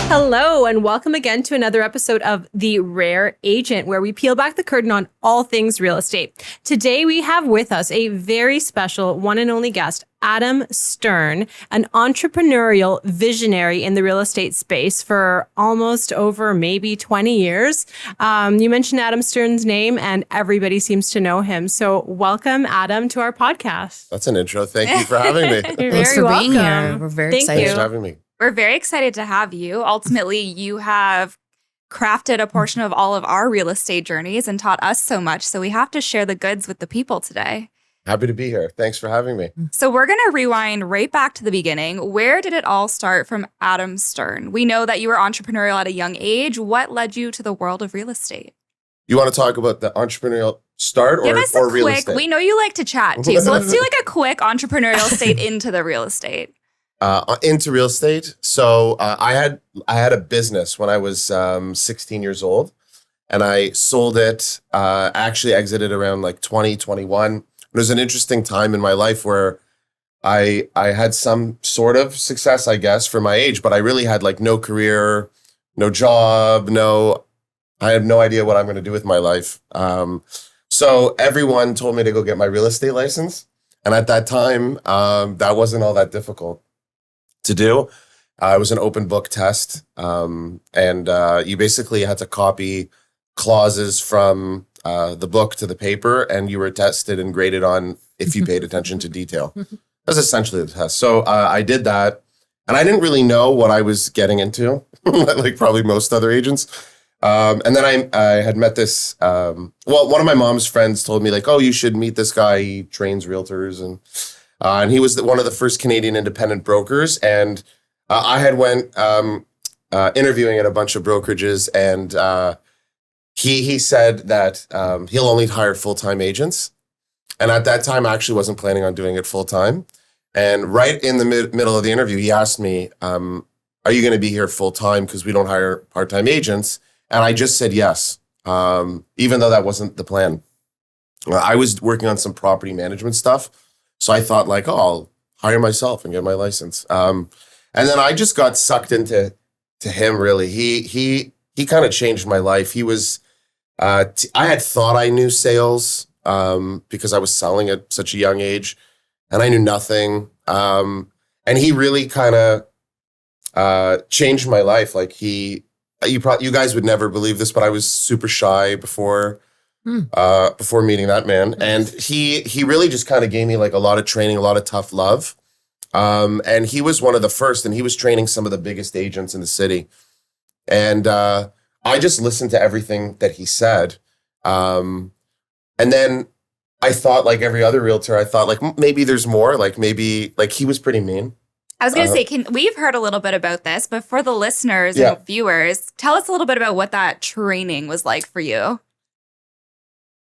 Hello, and welcome again to another episode of The Rare Agent, where we peel back the curtain on all things real estate. Today, we have with us a very special one and only guest, Adam Stern, an entrepreneurial visionary in the real estate space for almost over maybe 20 years. You mentioned Adam Stern's name, and everybody seems to know him. So welcome, Adam, to our podcast. That's an intro. Thank you for having me. You're Thanks very for welcome. being here. We're very excited. Thanks for having me. We're very excited to have you. Ultimately, you have crafted a portion of all of our real estate journeys and taught us so much. So we have to share the goods with the people today. Happy to be here. Thanks for having me. So we're going to rewind right back to the beginning. Where did it all start from Adam Stern? We know that you were entrepreneurial at a young age. What led you to the world of real estate? You want to talk about the entrepreneurial start Give us a or real quick, estate? we know you like to chat too. So let's do like a quick entrepreneurial state into the real estate. Into real estate. So I had a business when I was 16 years old, and I sold it. Actually exited around like 2021. It was an interesting time in my life where I had some sort of success, I guess, for my age, but I really had like no career, no job, I have no idea what I'm going to do with my life. So everyone told me to go get my real estate license. And at that time, that wasn't all that difficult to do. It was an open book test. And you basically had to copy clauses from the book to the paper, and you were tested and graded on if you paid attention to detail. That's essentially the test. So I did that, and I didn't really know what I was getting into, like probably most other agents. And then I had met this, one of my mom's friends told me like, oh, you should meet this guy. He trains realtors, and he was one of the first Canadian independent brokers. And I had went interviewing at a bunch of brokerages, and he said that he'll only hire full-time agents. And at that time, I actually wasn't planning on doing it full-time. And right in the middle of the interview, he asked me, are you going to be here full-time? Because we don't hire part-time agents. And I just said yes, even though that wasn't the plan. I was working on some property management stuff. So I thought like, oh, I'll hire myself and get my license. And then I just got sucked into him, really. He kind of changed my life. He was, I had thought I knew sales because I was selling at such a young age, and I knew nothing. And he really kind of changed my life. Like you guys would never believe this, but I was super shy before meeting that man. And he really just kind of gave me like a lot of training, a lot of tough love. And he was one of the first, and he was training some of the biggest agents in the city. And I just listened to everything that he said. And then I thought, like every other realtor, I thought like maybe there's more, like maybe like he was pretty mean. I was going to say, we've heard a little bit about this, but for the listeners and viewers, tell us a little bit about what that training was like for you.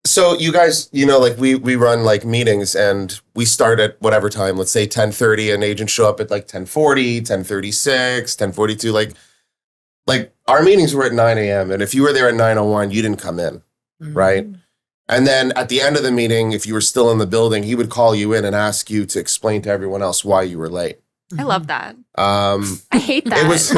So you guys, like we run like meetings, and we start at whatever time, let's say 10:30, and agents show up at like 10:40, 10:36, 10:42. Like our meetings were at 9 a.m. And if you were there at 9:01, you didn't come in, right? And then at the end of the meeting, if you were still in the building, he would call you in and ask you to explain to everyone else why you were late. I love that. I hate that. It was.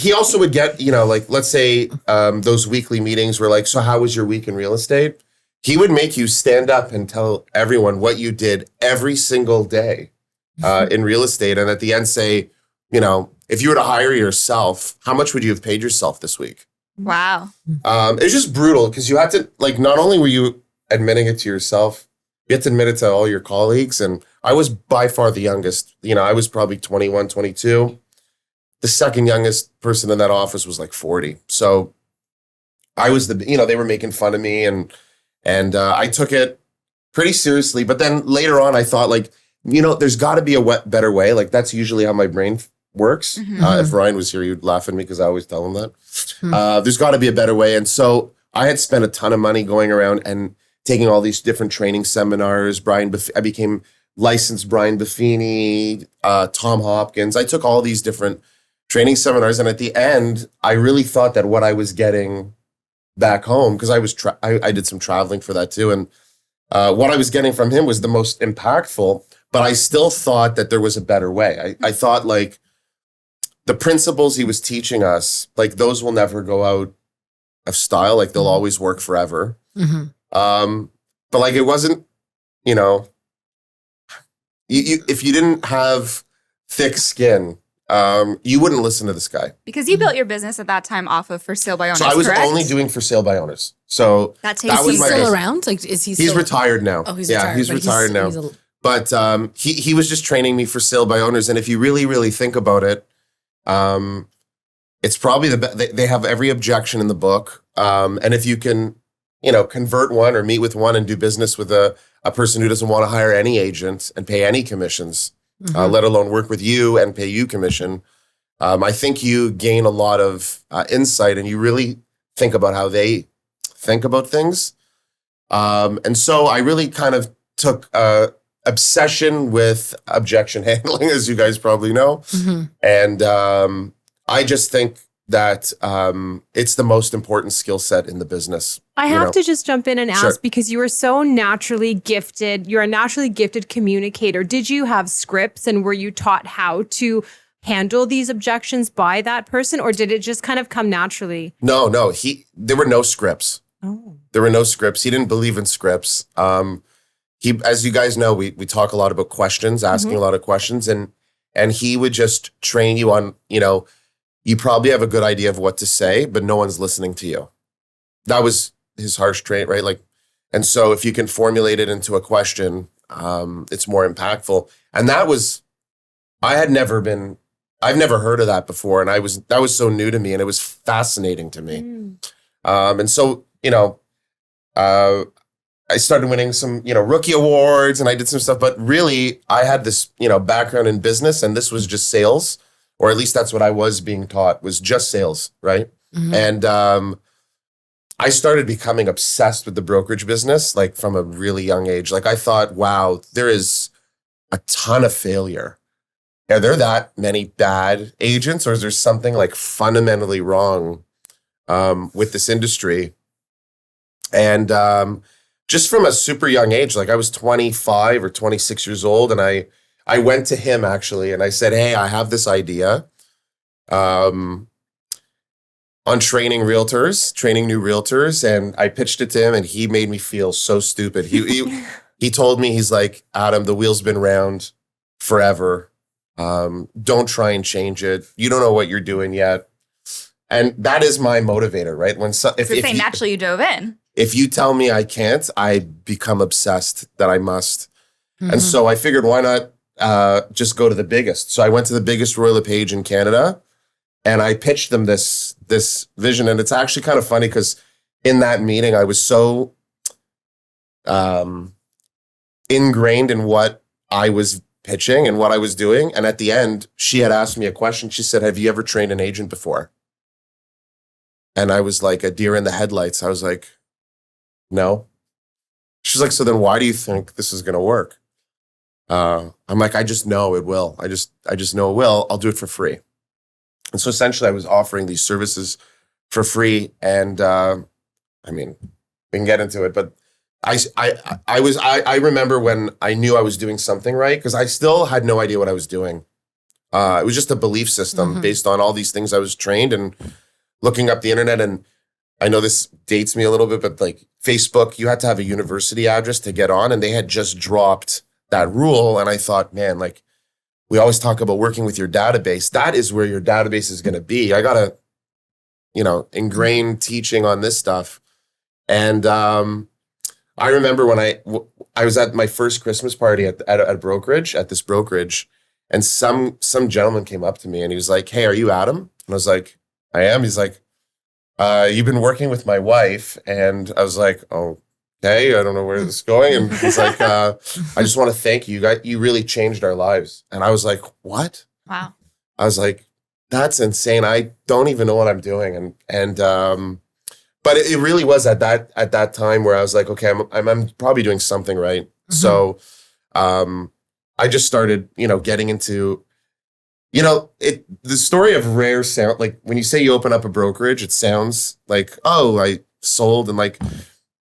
He also would get, like let's say those weekly meetings were like, so how was your week in real estate? He would make you stand up and tell everyone what you did every single day in real estate, and at the end say, if you were to hire yourself, how much would you have paid yourself this week? Wow. It was just brutal because you had to like not only were you admitting it to yourself, you had to admit it to all your colleagues. And I was by far the youngest. I was probably 21, 22. The second youngest person in that office was like 40. So I was they were making fun of me, and I took it pretty seriously. But then later on, I thought like, there's got to be a better way. Like that's usually how my brain works. If Ryan was here, he'd laugh at me because I always tell him that. There's got to be a better way. And so I had spent a ton of money going around and taking all these different training seminars. I became licensed Brian Buffini, Tom Hopkins. I took all these different training seminars. And at the end, I really thought that what I was getting back home, because I did some traveling for that too. And what I was getting from him was the most impactful, but I still thought that there was a better way. I thought like, the principles he was teaching us, like those will never go out of style. Like they'll always work forever. But like it wasn't, you know, if you didn't have thick skin, you wouldn't listen to this guy. Because you built your business at that time off of for sale by owners, So I was correct? only doing for sale by owners. So that was Is he my still business. around? Like, is he? He's Still, retired now. Oh, he's yeah, retired. he's but retired now. he's But he was just training me for sale by owners. And if you really, really think about it, it's probably they have every objection in the book. And if you can, you know, convert one or meet with one and do business with a person who doesn't want to hire any agent and pay any commissions, let alone work with you and pay you commission, I think you gain a lot of insight and you really think about how they think about things. And so I really kind of took obsession with objection handling, as you guys probably know. And I just think that it's the most important skill set in the business. I have to just jump in and ask because you are so naturally gifted. You're a naturally gifted communicator. Did you have scripts and were you taught how to handle these objections by that person, or did it just kind of come naturally? No. There were no scripts. Oh. There were no scripts. He didn't believe in scripts. He, as you guys know, we talk a lot about questions, asking a lot of questions, and he would just train you on, you know, you probably have a good idea of what to say, but no one's listening to you. That was his harsh trait, right? Like, and so if you can formulate it into a question, it's more impactful. And that was, I've never heard of that before. And that was so new to me and it was fascinating to me. And so, you know, I started winning some, you know, rookie awards and I did some stuff, but really I had this, you know, background in business and this was just sales, or at least that's what I was being taught, was just sales, right? And I started becoming obsessed with the brokerage business, like from a really young age. Like I thought, wow, there is a ton of failure. Are there that many bad agents, or is there something like fundamentally wrong with this industry? And just from a super young age, like I was 25 or 26 years old, and I went to him actually, and I said, hey, I have this idea on training new realtors, and I pitched it to him, and he made me feel so stupid. He told me, he's like, Adam, the wheel's been round forever. Don't try and change it. You don't know what you're doing yet. And that is my motivator, right? If naturally you dove in. If you tell me I can't, I become obsessed that I must. And so I figured, why not just go to the biggest? So I went to the biggest Royal LePage in Canada, and I pitched them this vision. And it's actually kind of funny because in that meeting, I was so ingrained in what I was pitching and what I was doing. And at the end, she had asked me a question. She said, have you ever trained an agent before? And I was like a deer in the headlights. I was like, no. She's like, so then why do you think this is going to work? I'm like, I just know it will. I just know it will. I'll do it for free. And so essentially I was offering these services for free. And I mean, we can get into it, but I remember when I knew I was doing something right, because I still had no idea what I was doing. It was just a belief system based on all these things I was trained and looking up the internet. And I know this dates me a little bit, but like Facebook, you had to have a university address to get on, and they had just dropped that rule. And I thought, man, like we always talk about working with your database. That is where your database is going to be. I got to, you know, ingrain teaching on this stuff. And I remember when I was at my first Christmas party at this brokerage, and some gentleman came up to me and he was like, hey, are you Adam? And I was like, I am. He's like, you've been working with my wife. And I was like, oh, okay, I don't know where this is going. And he's like, I just want to thank you. You really changed our lives. And I was like, what? Wow. I was like, that's insane. I don't even know what I'm doing. But it really was at that time where I was like, okay, I'm probably doing something right. So I just started, you know, getting into, you know, the story of Rare sound, like when you say you open up a brokerage, it sounds like, oh, I sold and like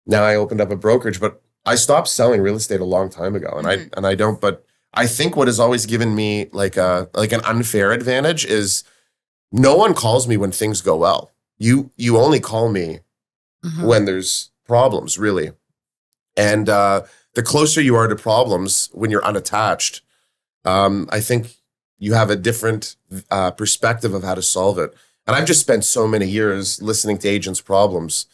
now I opened up a brokerage, but I stopped selling real estate a long time ago, and I don't. But I think what has always given me like an unfair advantage is no one calls me when things go well. You only call me when there's problems, really. And the closer you are to problems when you're unattached, I think you have a different perspective of how to solve it. And I've just spent so many years listening to agents' problems.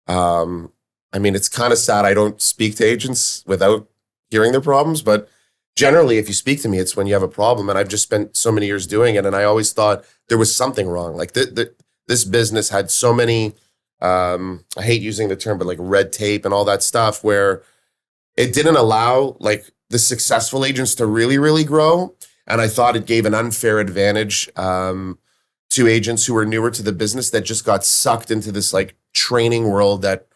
I mean, it's kind of sad I don't speak to agents without hearing their problems, but generally, if you speak to me, it's when you have a problem. And I've just spent so many years doing it. And I always thought there was something wrong. Like this business had so many, I hate using the term, but like red tape and all that stuff where it didn't allow like the successful agents to really, really grow. And I thought it gave an unfair advantage to agents who were newer to the business that just got sucked into this like training world that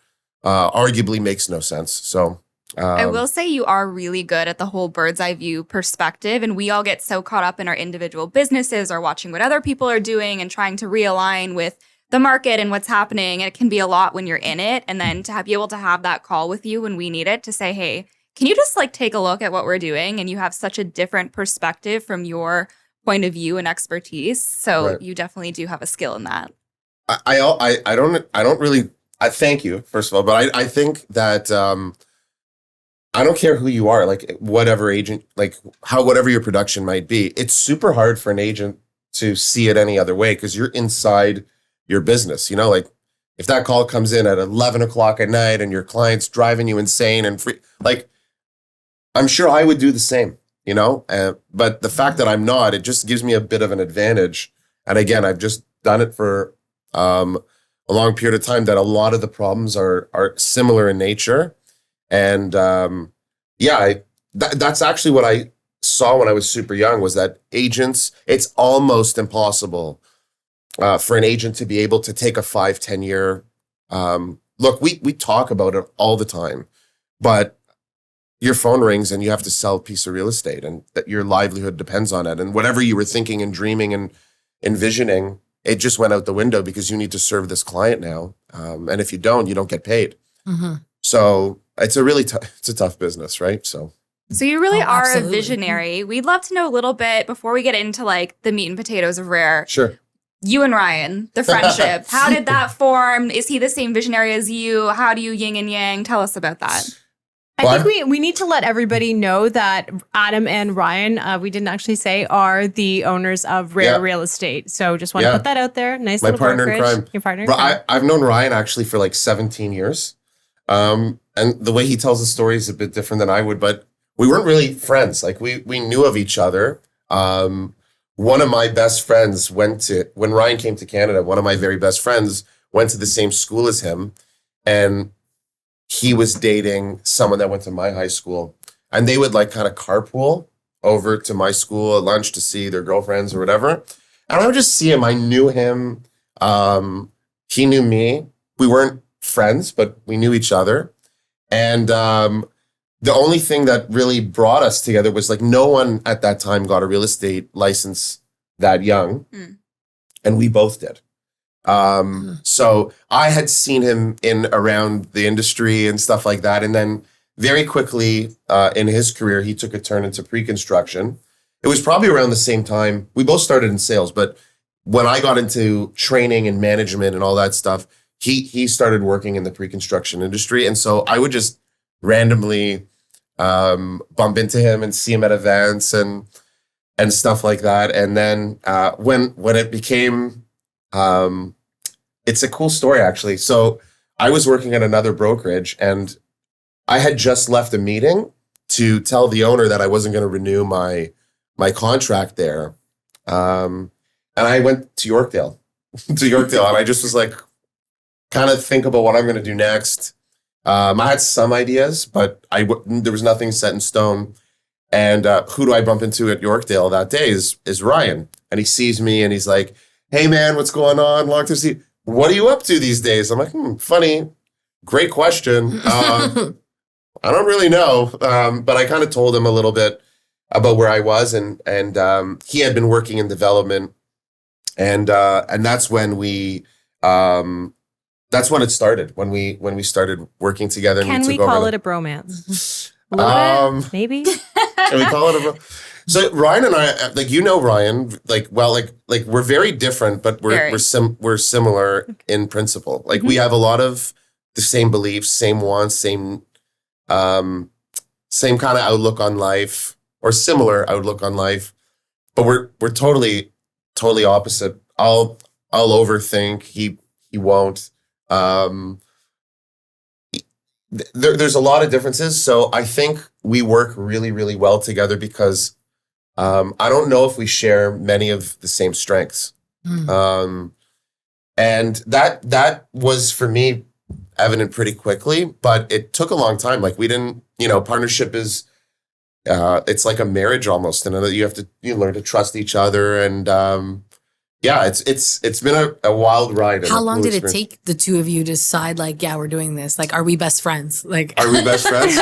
arguably makes no sense. So I will say you are really good at the whole bird's eye view perspective. And we all get so caught up in our individual businesses or watching what other people are doing and trying to realign with the market and what's happening. And it can be a lot when you're in it. And then to be able to have that call with you when we need it to say, hey, can you just like take a look at what we're doing? And you have such a different perspective from your point of view and expertise. So Right. you definitely do have a skill in that. I don't really, I thank you, first of all, but I think that I don't care who you are, like whatever agent, like whatever your production might be, it's super hard for an agent to see it any other way because you're inside your business, like if that call comes in at 11 o'clock at night and your client's driving you insane and like, I'm sure I would do the same, but the fact that I'm not, it just gives me a bit of an advantage. And again, I've just done it for a long period of time that a lot of the problems are similar in nature. And that's actually what I saw when I was super young was that agents, it's almost impossible for an agent to be able to take a 5-10 year look. We talk about it all the time, but your phone rings and you have to sell a piece of real estate and that your livelihood depends on it. And whatever you were thinking and dreaming and envisioning, it just went out the window because you need to serve this client now. And if you don't get paid. Mm-hmm. So it's a really it's a tough business, right? So you really are absolutely. a visionary. We'd love to know a little bit before we get into like the meat and potatoes of Rare. Sure. You and Ryan, the friendship. How did that form? Is he the same visionary as you? How do you yin and yang? Tell us about that. I think we need to let everybody know that Adam and Ryan, we didn't actually say, are the owners of Rare Real Estate. So just want to put that out there. Nice My little partner brokerage. in crime. Your partner in crime. I've known Ryan actually for like 17 years. And the way he tells the story is a bit different than I would, but we weren't really friends. Like we knew of each other. One of my best friends when Ryan came to Canada, one of my very best friends went to the same school as him. And he was dating someone that went to my high school, and they would like kind of carpool over to my school at lunch to see their girlfriends or whatever. And I would just see him. I knew him. He knew me. We weren't friends, but we knew each other. And the only thing that really brought us together was like no one at that time got a real estate license that young. And we both did. So I had seen him in around the industry and stuff like that. And then very quickly in his career, he took a turn into pre-construction. It was probably around the same time. We both started in sales, but when I got into training and management and all that stuff, he started working in the pre-construction industry. And so I would just randomly bump into him and see him at events and stuff like that. And then when it became... it's a cool story, actually. So I was working at another brokerage and I had just left a meeting to tell the owner that I wasn't going to renew my contract there. And I went to Yorkdale, and I just was like, kind of think about what I'm going to do next. I had some ideas, but there was nothing set in stone. And who do I bump into at Yorkdale that day is Ryan. And he sees me and he's like, hey man, what's going on? Long time see. What are you up to these days? I'm like, funny, great question. I don't really know, but I kind of told him a little bit about where I was, and he had been working in development, and that's when that's when it started. When we started working together. Can and we took call over it a bromance? A little bit, maybe. Can we call it a? So Ryan and I, like, Ryan, like we're very different, but we're similar in principle. Like we have a lot of the same beliefs, same wants, same kind of outlook on life, or similar outlook on life, but we're totally opposite. I'll overthink. He won't. There's a lot of differences. So I think we work really, really well together because I don't know if we share many of the same strengths. And that was for me evident pretty quickly, but it took a long time. Like we didn't, partnership is, it's like a marriage almost. And you have to learn to trust each other. And it's been a wild ride. How long did it take the two of you to decide, like, yeah, we're doing this? Like, are we best friends? Like, are we best friends?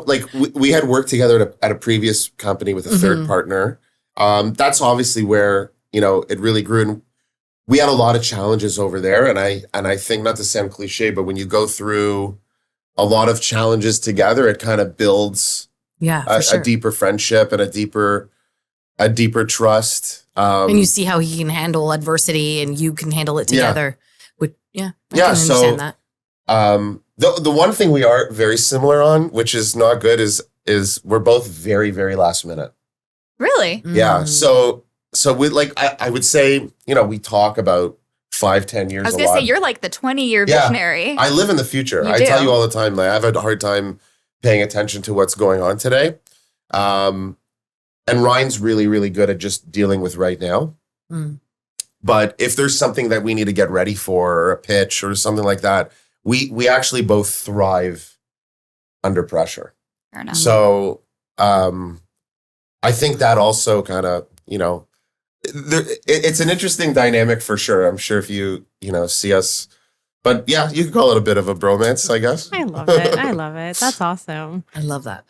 Like we had worked together at a previous company with a third partner. That's obviously where, it really grew. And we had a lot of challenges over there. And I think, not to sound cliche, but when you go through a lot of challenges together, it kind of builds a deeper friendship and a deeper trust. And you see how he can handle adversity and you can handle it together. I can understand that. The one thing we are very similar on, which is not good, is we're both very, very last minute. Really? Yeah. So we, like, I would say, we talk about 5-10 years. I was going to say, you're like the 20-year visionary. I live in the future. I tell you all the time, like, I have a hard time paying attention to what's going on today. And Ryan's really, really good at just dealing with right now. But if there's something that we need to get ready for, or a pitch or something like that, we actually both thrive under pressure. Fair enough. So I think that also kind of, it's an interesting dynamic for sure. I'm sure if you see us, but yeah, you could call it a bit of a bromance, I guess. I love it. That's awesome. I love that.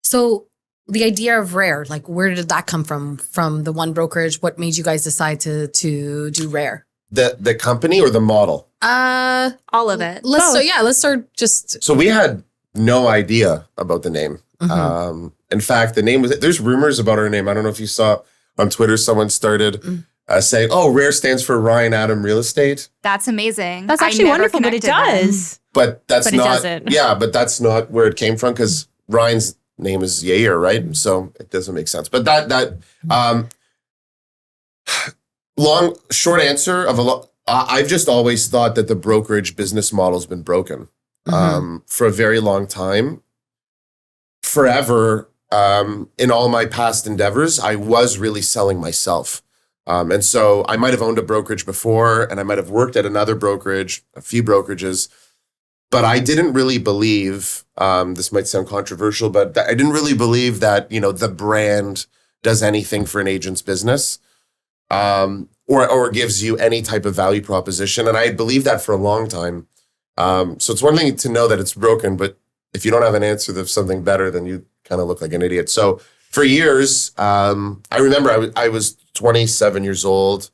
So the idea of Rare, like, where did that come from? From the one brokerage? What made you guys decide to do Rare? The company or the model? All of it. Let's start just. So we had no idea about the name. In fact, the name there's rumors about our name. I don't know if you saw on Twitter, someone started saying, "Oh, Rare stands for Ryan Adam Real Estate." That's amazing. That's actually wonderful, but it does. But that's but not. It doesn't. Yeah, but that's not where it came from, because Ryan's name is Yair, right? So it doesn't make sense. But short answer of I've just always thought that the brokerage business model has been broken for a very long time. Forever, in all my past endeavors, I was really selling myself. And so I might have owned a brokerage before, and I might have worked at another brokerage, a few brokerages, but I didn't really believe, this might sound controversial, but I didn't really believe that, the brand does anything for an agent's business, or gives you any type of value proposition. And I had believed that for a long time. So it's one thing to know that it's broken, but if you don't have an answer to something better, then you kind of look like an idiot. So for years, I remember I was 27 years old,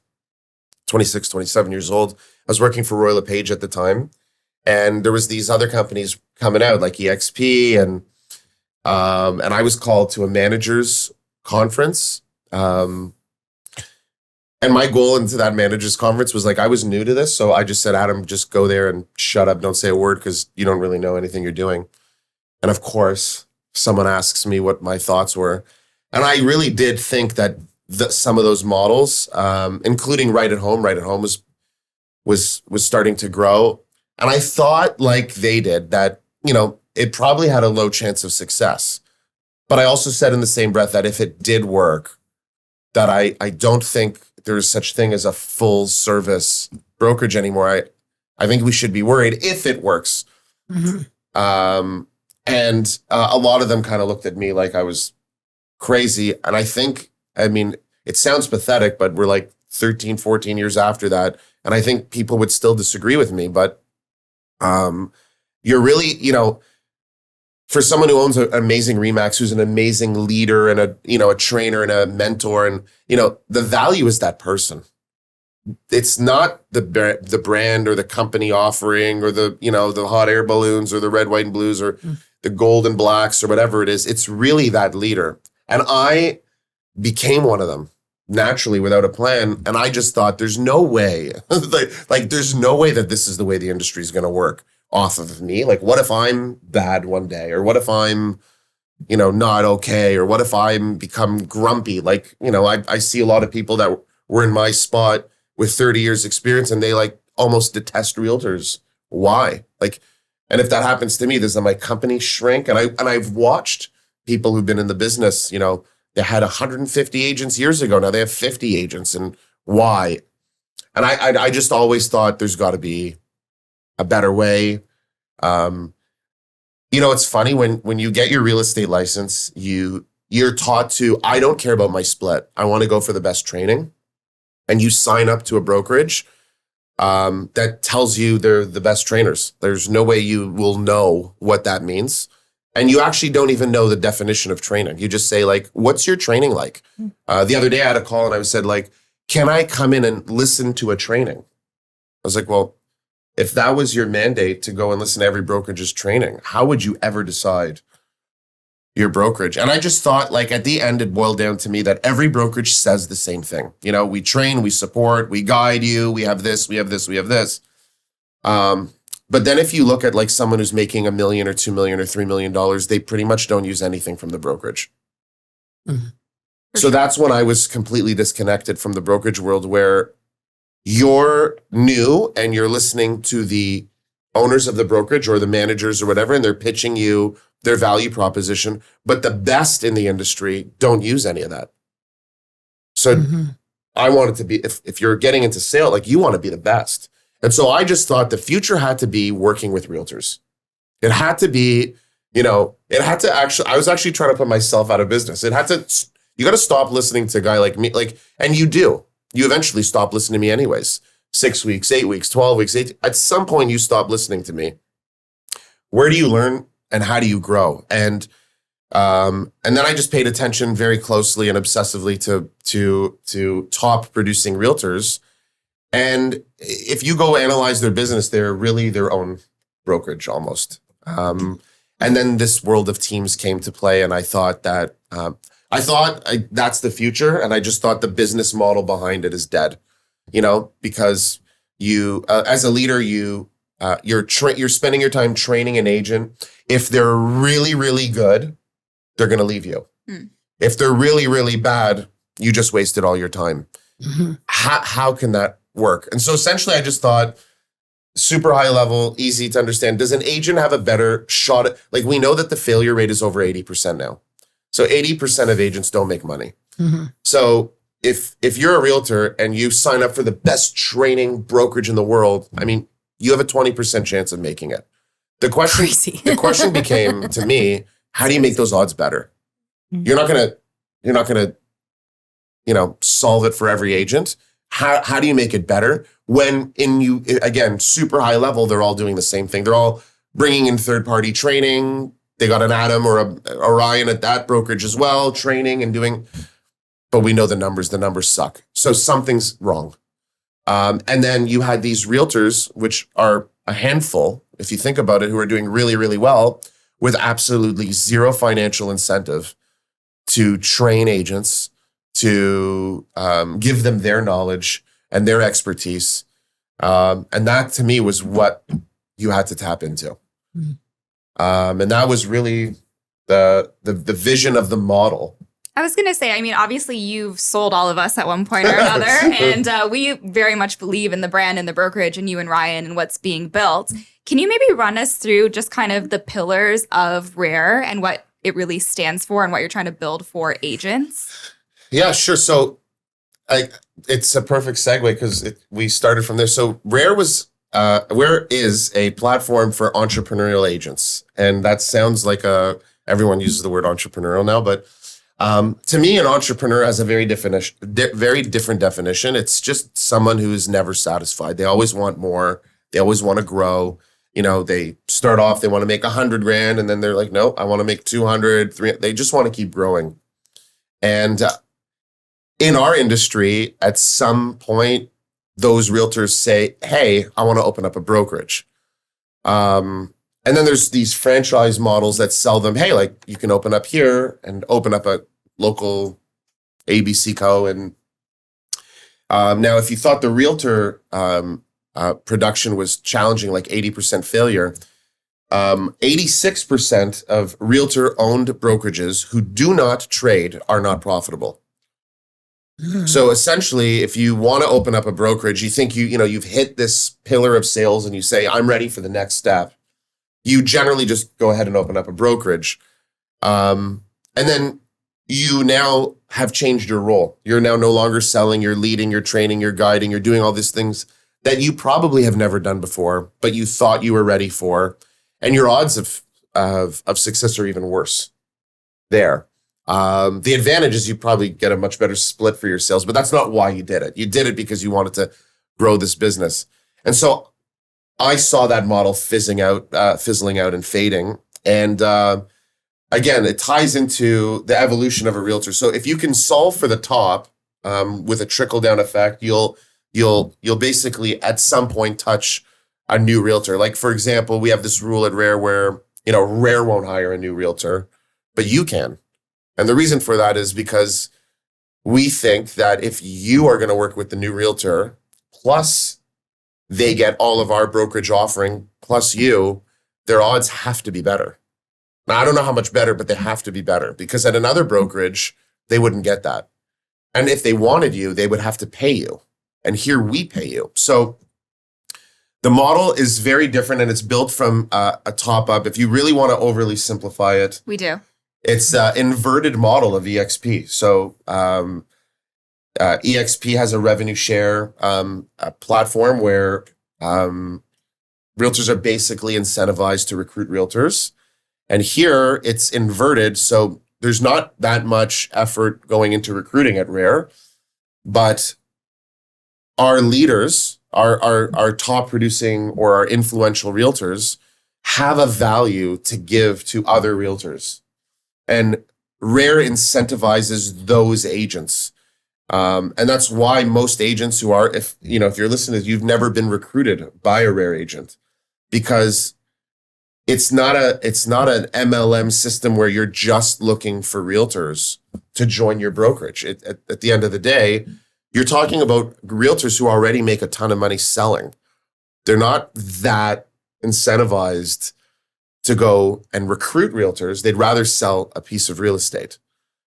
26, 27 years old. I was working for Royal LePage at the time. And there was these other companies coming out like EXP, and I was called to a manager's conference. And my goal into that manager's conference was, like, I was new to this. So I just said, Adam, just go there and shut up. Don't say a word, because you don't really know anything you're doing. And of course, someone asks me what my thoughts were. And I really did think that some of those models, including Right at Home was starting to grow. And I thought, like they did, that, it probably had a low chance of success. But I also said in the same breath that if it did work, that I don't think there's such thing as a full service brokerage anymore. I think we should be worried if it works. And a lot of them kind of looked at me like I was crazy. And it sounds pathetic, but we're like 13, 14 years after that. And I think people would still disagree with me, but you're really, for someone who owns an amazing RE/MAX, who's an amazing leader and a trainer and a mentor, and, the value is that person. It's not the brand or the company offering or the hot air balloons or the red, white, and blues, or the golden blacks or whatever it is. It's really that leader. And I became one of them naturally without a plan. And I just thought there's no way, like there's no way that this is the way the industry is going to work off of me. Like, what if I'm bad one day? Or what if I'm, not okay? Or what if I'm become grumpy? Like, I see a lot of people that were in my spot with 30 years experience and they like almost detest realtors. Why? Like, and if that happens to me, does my company shrink? And I've watched people who've been in the business, they had 150 agents years ago. Now they have 50 agents. And why? And I just always thought there's got to be a better way. It's funny when you get your real estate license, you're taught to, I don't care about my split. I want to go for the best training. And you sign up to a brokerage that tells you they're the best trainers. There's no way you will know what that means. And you actually don't even know the definition of training. You just say, like, what's your training like? The other day I had a call and I said, like, can I come in and listen to a training? I was like, well, if that was your mandate to go and listen to every brokerage's training, how would you ever decide your brokerage? And I just thought, like, at the end, it boiled down to me that every brokerage says the same thing. We train, we support, we guide you, we have this, we have this, we have this. But then if you look at like someone who's making $1 million or $2 million or $3 million, they pretty much don't use anything from the brokerage. Mm-hmm. So that's when I was completely disconnected from the brokerage world, where you're new and you're listening to the owners of the brokerage or the managers or whatever, and they're pitching you their value proposition. But the best in the industry don't use any of that. So I wanted to be, if you're getting into sale, like you want to be the best. And so I just thought the future had to be working with realtors. It had to be, it had to actually, I was actually trying to put myself out of business. It had to, you got to stop listening to a guy like me, and you do. You eventually stop listening to me anyways. 6 weeks, 8 weeks, 12 weeks, at some point you stop listening to me. Where do you learn and how do you grow? And then I just paid attention very closely and obsessively to top producing realtors. And if you go analyze their business, they're really their own brokerage almost. And then this world of teams came to play, and I thought that that's the future. And I just thought the business model behind it is dead, because you, as a leader, you're spending your time training an agent. If they're really, really good, they're going to leave you. If they're really, really bad, you just wasted all your time. How can that work? And so essentially I just thought, super high level, easy to understand. Does an agent have a better shot at, like, we know that the failure rate is over 80% now. So 80% of agents don't make money. So if you're a realtor and you sign up for the best training brokerage in the world, I mean, you have a 20% chance of making it. The question became to me, how do you make those odds better? You're not gonna, solve it for every agent. How do you make it better when again, super high level, they're all doing the same thing. They're all bringing in third-party training. They got an Adam or a Ryan at that brokerage as well, training and doing, but we know the numbers suck. So something's wrong. And then you had these realtors, which are a handful, if you think about it, who are doing really, really well with absolutely zero financial incentive to train agents, to give them their knowledge and their expertise. And that to me was what you had to tap into. And that was really the vision of the model. I was going to say, I mean, obviously you've sold all of us at one point or another, and we very much believe in the brand and the brokerage and you and Ryan and what's being built. Can you maybe run us through just kind of the pillars of RARE and what it really stands for and what you're trying to build for agents? Yeah, sure. So it's a perfect segue because we started from there. So RARE is a platform for entrepreneurial agents. And that sounds like everyone uses the word entrepreneurial now, but to me, an entrepreneur has a very different definition. It's just someone who's never satisfied. They always want more. They always want to grow. They start off, they want to make 100 grand, and then they're like, no, I want to make 200, 300. They just want to keep growing. And in our industry, at some point, those realtors say, hey, I want to open up a brokerage. And then there's these franchise models that sell them, hey, like you can open up here and open up a local ABC Co. And now if you thought the realtor production was challenging, like 80% failure, 86% of realtor-owned brokerages who do not trade are not profitable. So essentially, if you want to open up a brokerage, you think you've hit this pillar of sales and you say, I'm ready for the next step. You generally just go ahead and open up a brokerage. And then you now have changed your role. You're now no longer selling, you're leading, you're training, you're guiding, you're doing all these things that you probably have never done before, but you thought you were ready for. And your odds of success are even worse there. The advantage is you probably get a much better split for your sales, but that's not why you did it. You did it because you wanted to grow this business. And so I saw that model fizzling out and fading. And again, it ties into the evolution of a realtor. So if you can solve for the top with a trickle down effect, you'll basically at some point touch a new realtor. Like for example, we have this rule at Rare where Rare won't hire a new realtor, but you can. And the reason for that is because we think that if you are going to work with the new realtor, plus they get all of our brokerage offering, plus you, their odds have to be better. Now, I don't know how much better, but they have to be better because at another brokerage, they wouldn't get that. And if they wanted you, they would have to pay you. And here we pay you. So the model is very different and it's built from a top up. If you really want to overly simplify it, We do. it's an inverted model of EXP. So EXP has a revenue share a platform where realtors are basically incentivized to recruit realtors. And here it's inverted. So there's not that much effort going into recruiting at Rare, but our leaders, our top producing or our influential realtors have a value to give to other realtors. And Rare incentivizes those agents. And that's why most agents who are, if you're listening, you've never been recruited by a Rare agent, because it's not an MLM system where you're just looking for realtors to join your brokerage. At the end of the day, you're talking about realtors who already make a ton of money selling. They're not that incentivized to go and recruit realtors. They'd rather sell a piece of real estate.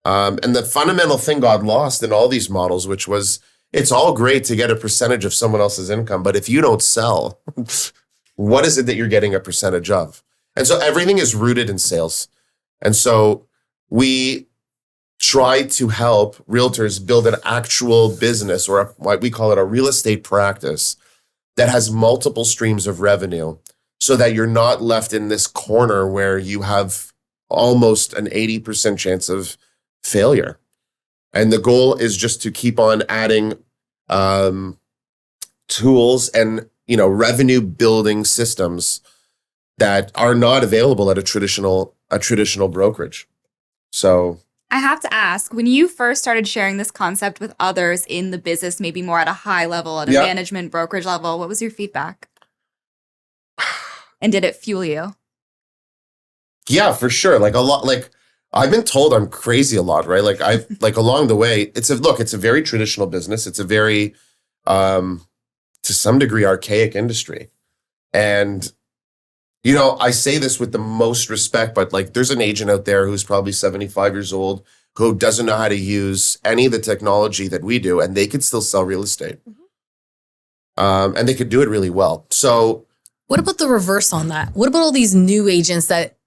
And the fundamental thing got lost in all these models, which was, it's all great to get a percentage of someone else's income, but if you don't sell, what is it that you're getting a percentage of? And so everything is rooted in sales. And so we try to help realtors build an actual business, or what we call it a real estate practice that has multiple streams of revenue, so that you're not left in this corner where you have almost an 80% chance of failure. And the goal is just to keep on adding tools and revenue building systems that are not available at a traditional brokerage. So I have to ask, when you first started sharing this concept with others in the business, maybe more at a high level, at a management brokerage level, what was your feedback? And did it fuel you? Yeah, for sure. Like a lot, like I've been told I'm crazy a lot, right? Like along the way, it's a very traditional business. It's a very, to some degree, archaic industry. And, I say this with the most respect, but like there's an agent out there who's probably 75 years old who doesn't know how to use any of the technology that we do, and they could still sell real estate. Mm-hmm. And they could do it really well. So what about the reverse on that? What about all these new agents that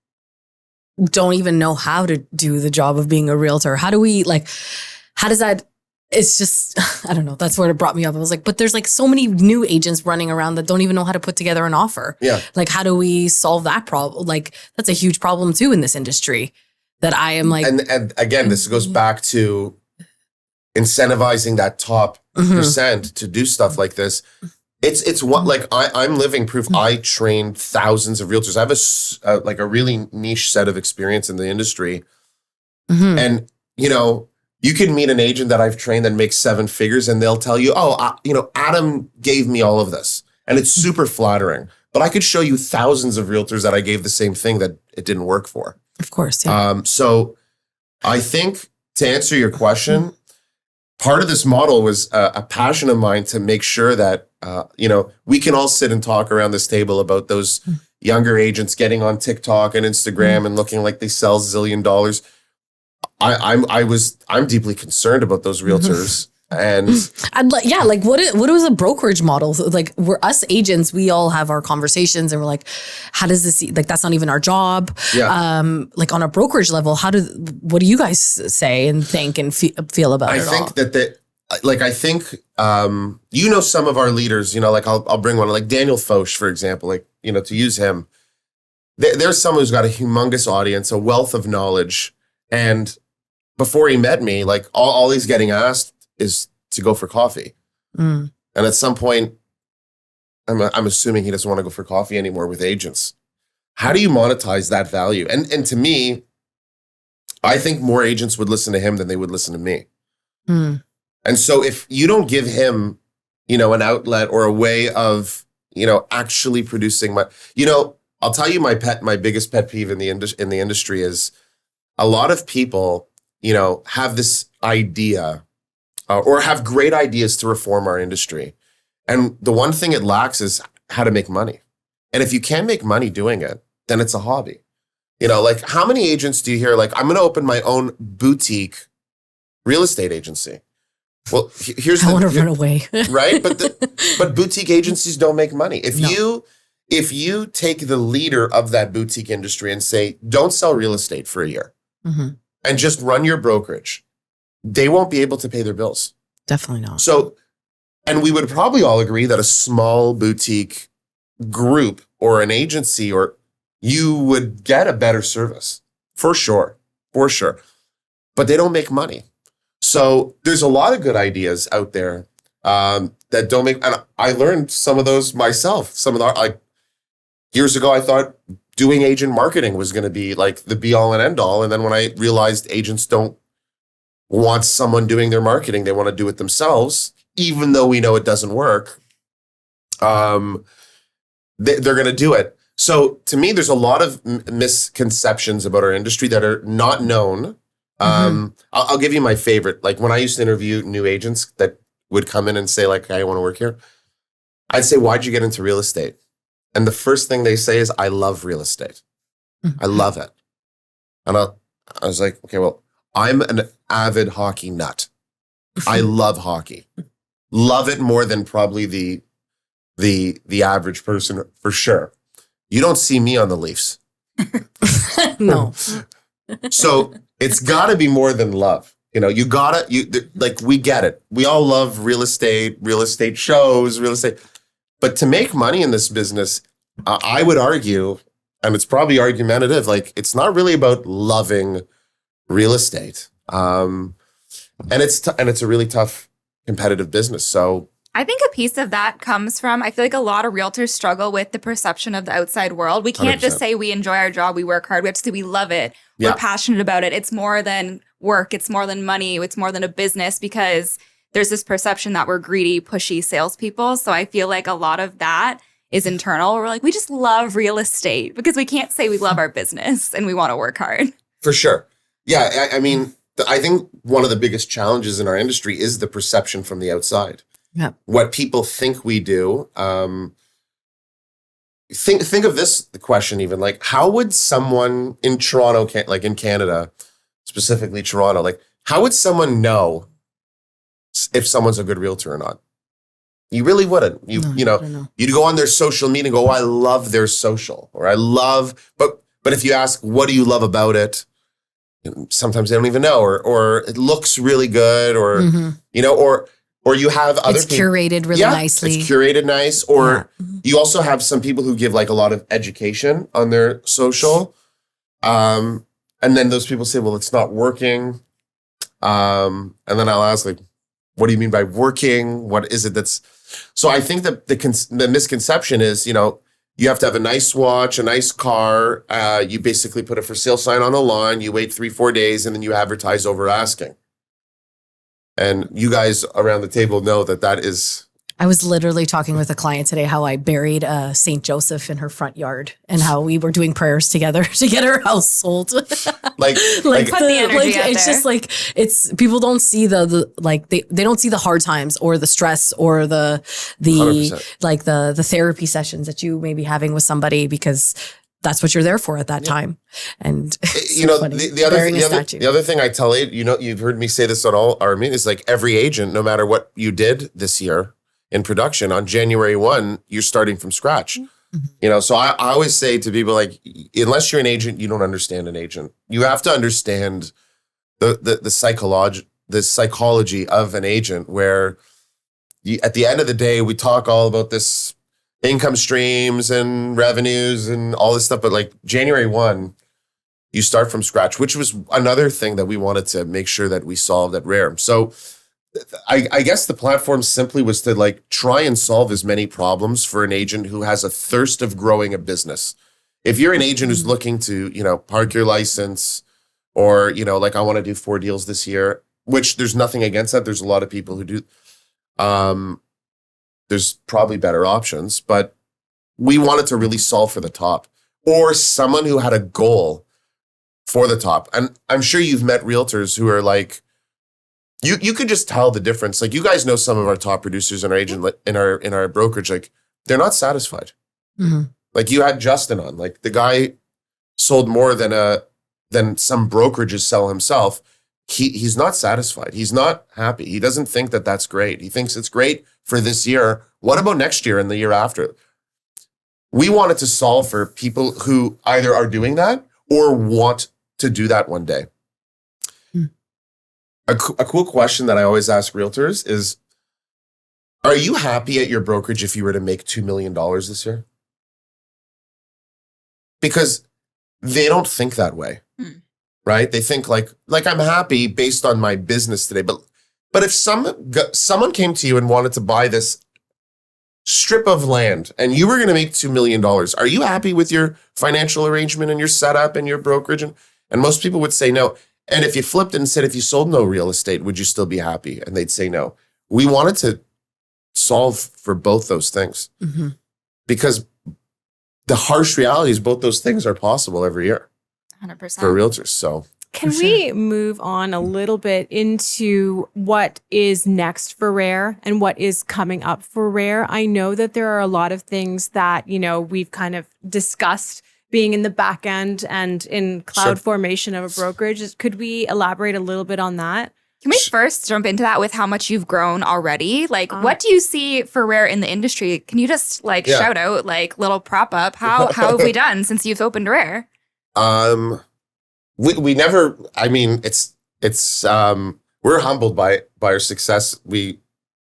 don't even know how to do the job of being a realtor? How does that, it's just, I don't know. That's where it brought me up. I was like, but there's like so many new agents running around that don't even know how to put together an offer. Yeah. Like, how do we solve that problem? Like, that's a huge problem too in this industry that I am like. And again, this goes back to incentivizing that top percent to do stuff like this. It's what, like I'm living proof. I trained thousands of realtors. I have a really niche set of experience in the industry. Mm-hmm. And, you can meet an agent that I've trained that makes 7 figures and they'll tell you, Adam gave me all of this. And it's super flattering. But I could show you thousands of realtors that I gave the same thing that it didn't work for. Of course. Yeah. So I think to answer your question, part of this model was a passion of mine to make sure that, we can all sit and talk around this table about those younger agents getting on TikTok and Instagram and looking like they sell $1 zillion. I'm deeply concerned about those realtors. And like what was a brokerage model? Like we're us agents, we all have our conversations and we're like, how does this, like, that's not even our job. Yeah. Like on a brokerage level, what do you guys say and think and feel about it? I think some of our leaders, like I'll bring one, like Daniel Foch, for example, to use him. There's someone who's got a humongous audience, a wealth of knowledge. And before he met me, like all he's getting asked is to go for coffee. And at some point, I'm assuming he doesn't want to go for coffee anymore with agents. How do you monetize that value? And to me, I think more agents would listen to him than they would listen to me. And so if you don't give him, an outlet or a way of, actually producing I'll tell you my biggest pet peeve in the industry is a lot of people, have this idea or have great ideas to reform our industry. And the one thing it lacks is how to make money. And if you can't make money doing it, then it's a hobby. Like how many agents do you hear, like, I'm going to open my own boutique real estate agency? Well, I want to run away. Right? But boutique agencies don't make money. If you take the leader of that boutique industry and say, don't sell real estate for a year and just run your brokerage, they won't be able to pay their bills. Definitely not. So, and we would probably all agree that a small boutique group or an agency, or you would get a better service for sure. But they don't make money. So there's a lot of good ideas out there that don't make, and I learned some of those myself. Years ago, I thought doing agent marketing was going to be like the be all and end all. And then when I realized agents don't want someone doing their marketing, they want to do it themselves, even though we know it doesn't work, they're going to do it. So to me, there's a lot of misconceptions about our industry that are not known. I'll give you my favorite. Like when I used to interview new agents that would come in and say like, I want to work here. I'd say, why'd you get into real estate? And the first thing they say is, I love real estate. I love it. And I was like, okay, well, I'm an avid hockey nut. I love hockey. Love it more than probably the average person for sure. You don't see me on the Leafs. No. So it's got to be more than love. We get it. We all love real estate shows, real estate. But to make money in this business, I would argue, and it's probably argumentative, like it's not really about loving real estate. And it's a really tough competitive business. So I think a piece of that comes from, I feel like a lot of realtors struggle with the perception of the outside world. We can't 100%. just say we enjoy our job, we work hard. We have to say we love it. Yeah. We're passionate about it. It's more than work. It's more than money. It's more than a business, because there's this perception that we're greedy, pushy salespeople. So I feel like a lot of that is internal. We're like, we just love real estate, because we can't say we love our business and we want to work hard. For sure. Yeah. I mean, I think one of the biggest challenges in our industry is the perception from the outside. Yeah. What people think we do. Think of this question even, like, how would someone in Toronto, like in Canada, specifically Toronto, like how would someone know if someone's a good realtor or not? You really wouldn't. You'd go on their social media and go, oh, I love their social, or I love, but if you ask, what do you love about it? Sometimes they don't even know, or it looks really good, or, or you have other it's curated really nicely. It's curated nice. Or you also have some people who give like a lot of education on their social. And then those people say, well, it's not working. And then I'll ask, like, what do you mean by working? What is it that's... So I think that the misconception is, you have to have a nice watch, a nice car. You basically put a for sale sign on the lawn. You wait 3-4 days, and then you advertise over asking. And you guys around the table know that is I was literally talking with a client today how I buried St. Joseph in her front yard and how we were doing prayers together to get her house sold. Put the energy out it's there. just like it's people don't see the they don't see the hard times or the stress or the 100%. like the therapy sessions that you may be having with somebody because that's what you're there for at that time. And You know, the other thing I tell it, you know, you've heard me say this on all our meetings, like every agent, no matter what you did this year in production, on January 1, you're starting from scratch. You know, so I always say to people, like, unless you're an agent, you don't understand an agent. You have to understand the psychology of an agent, where at the end of the day, we talk all about this income streams and revenues and all this stuff. But like January 1, you start from scratch, which was another thing that we wanted to make sure that we solved at Rare. So I guess the platform simply was to like try and solve as many problems for an agent who has a thirst of growing a business. If you're an agent who's looking to, you know, park your license, or, you know, like I want to do 4 deals this year, which there's nothing against that. There's a lot of people who do. There's probably better options, but we wanted to really solve for the top, or someone who had a goal for the top. And I'm sure you've met realtors who are like, you could just tell the difference. Like, you guys know some of our top producers in our agent, in our brokerage, like they're not satisfied. Mm-hmm. Like you had Justin on, like the guy sold more than some brokerages sell himself. He's not satisfied. He's not happy. He doesn't think that that's great. He thinks it's great for this year. What about next year and the year after? We wanted to solve for people who either are doing that or want to do that one day. A cool question that I always ask realtors is, are you happy at your brokerage if you were to make $2 million this year? Because they don't think that way. Right? They think like I'm happy based on my business today. But if someone came to you and wanted to buy this strip of land and you were going to make $2 million, are you happy with your financial arrangement and your setup and your brokerage? And most people would say no. And if you flipped it and said, if you sold no real estate, would you still be happy? And they'd say no. We wanted to solve for both those things, because the harsh reality is both those things are possible every year. 100%. For realtors. So Can we move on a little bit into what is next for Rare and what is coming up for Rare? I know that there are a lot of things that, you know, we've kind of discussed being in the back end and in cloud formation of a brokerage. Could we elaborate a little bit on that? Can we first jump into that with how much you've grown already? Like, what do you see for Rare in the industry? Can you just shout out, like, little prop up? How have we done since you've opened Rare? We never, I mean, it's we're humbled by our success. We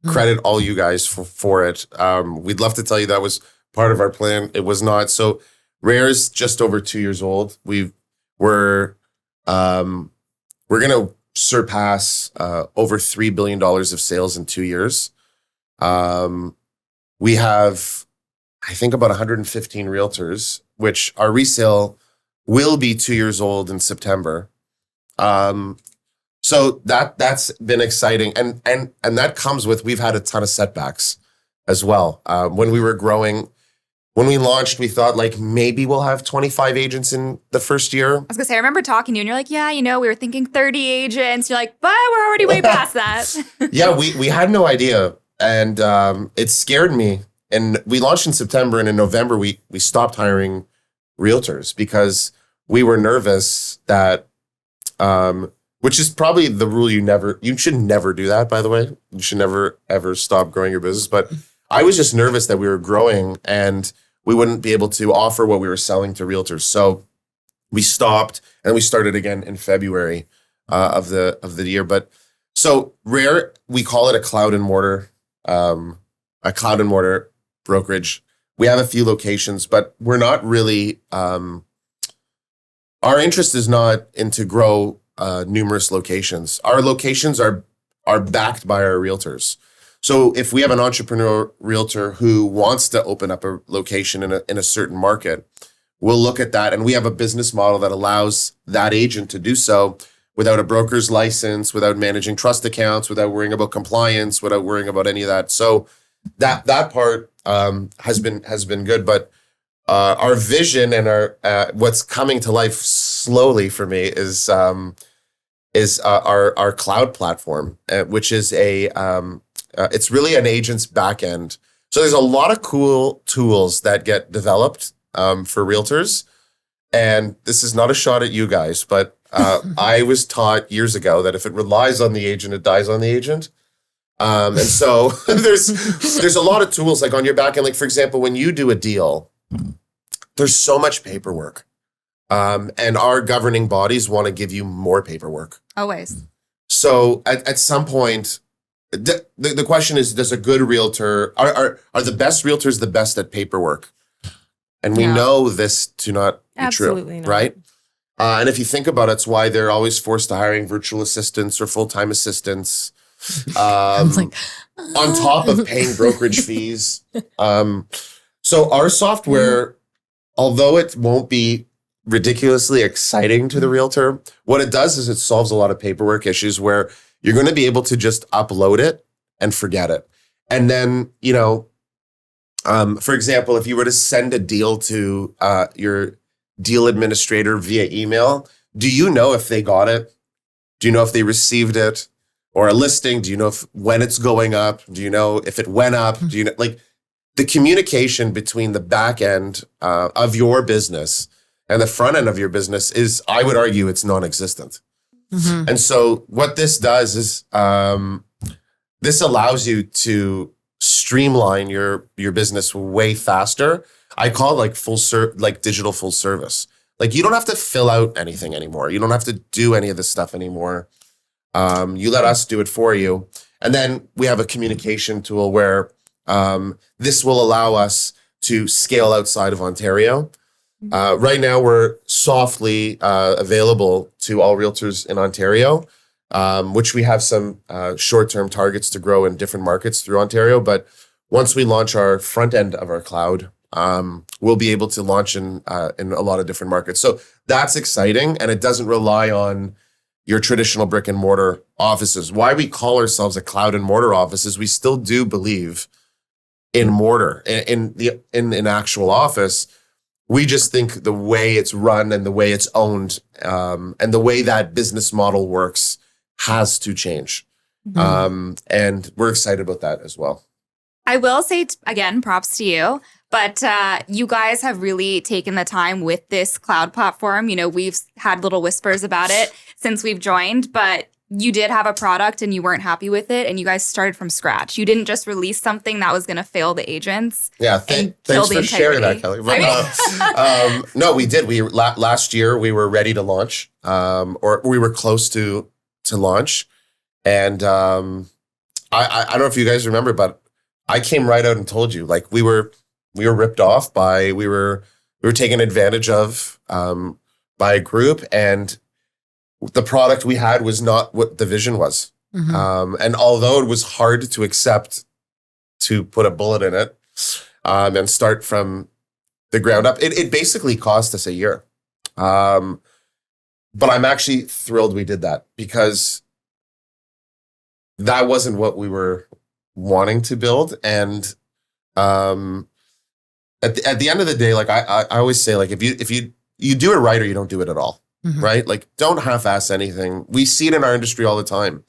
credit all you guys for it. We'd love to tell you that was part of our plan. It was not. So Rare's just over 2 years old. We're going to surpass over $3 billion of sales in 2 years. We have, I think, about 115 realtors, which our resale will be 2 years old in September. So that's been exciting. And that comes with, we've had a ton of setbacks as well. When we were growing, when we launched, we thought like maybe we'll have 25 agents in the first year. I was gonna say, I remember talking to you and you're like, yeah, you know, we were thinking 30 agents. You're like, but we're already way past that. Yeah, we had no idea. And it scared me. And we launched in September, and in November, we stopped hiring realtors because we were nervous that, which is probably the rule you should never do that, by the way. You should never, ever stop growing your business. But I was just nervous that we were growing and we wouldn't be able to offer what we were selling to realtors. So we stopped, and we started again in February of the year. But so Rare, we call it a cloud and mortar brokerage. We have a few locations, but we're not really, our interest is not into grow numerous locations. Our locations are backed by our realtors. So if we have an entrepreneur realtor who wants to open up a location in a certain market, we'll look at that, and we have a business model that allows that agent to do so without a broker's license, without managing trust accounts, without worrying about compliance, without worrying about any of that. So that part has been good. But our vision and our what's coming to life slowly for me is our cloud platform, which is it's really an agent's back end. So there's a lot of cool tools that get developed for realtors. And this is not a shot at you guys, but I was taught years ago that if it relies on the agent, it dies on the agent. And so there's a lot of tools like on your back end. Like, for example, when you do a deal, there's so much paperwork. And our governing bodies want to give you more paperwork. Always. So at some point, the question is, does a good realtor, are the best realtors the best at paperwork? And we know this to not be Absolutely true, not. right? And if you think about it, it's why they're always forced to hiring virtual assistants or full-time assistants I'm like, on top of paying brokerage fees. So our software, although it won't be ridiculously exciting to the realtor, what it does is it solves a lot of paperwork issues where you're going to be able to just upload it and forget it. And then, for example, if you were to send a deal to your deal administrator via email, do you know if they got it? Do you know if they received it? Or a listing, do you know when it's going up? Do you know if it went up? Do you know, like, the communication between the back end of your business and the front end of your business is, I would argue, it's non-existent. Mhm. And so what this does is this allows you to streamline your business way faster. I call it like digital full service. Like, you don't have to fill out anything anymore. You don't have to do any of this stuff anymore. You let us do it for you. And then we have a communication tool where this will allow us to scale outside of Ontario. Right now, we're softly available to all realtors in Ontario, which we have some short-term targets to grow in different markets through Ontario. But once we launch our front end of our cloud, we'll be able to launch in a lot of different markets. So that's exciting, and it doesn't rely on your traditional brick and mortar offices. Why we call ourselves a cloud and mortar office is we still do believe in mortar, in actual office. We just think the way it's run and the way it's owned, and the way that business model works has to change. And we're excited about that as well. I will say, again, props to you. But you guys have really taken the time with this cloud platform. We've had little whispers about it since we've joined, but you did have a product and you weren't happy with it, and you guys started from scratch. You didn't just release something that was going to fail the agents. Yeah, thanks for sharing that, Kelly. But, no, we did. Last year we were ready to launch, or we were close to launch, and I don't know if you guys remember, but I came right out and told you, like, we were ripped off by, we were taken advantage of by a group, and the product we had was not what the vision was. And although it was hard to accept, to put a bullet in it and start from the ground up, it basically cost us a year. But I'm actually thrilled we did that, because that wasn't what we were wanting to build. And at the end of the day, like I always say, like, if you do it right or you don't do it at all, right? Like, don't half-ass anything. We see it in our industry all the time.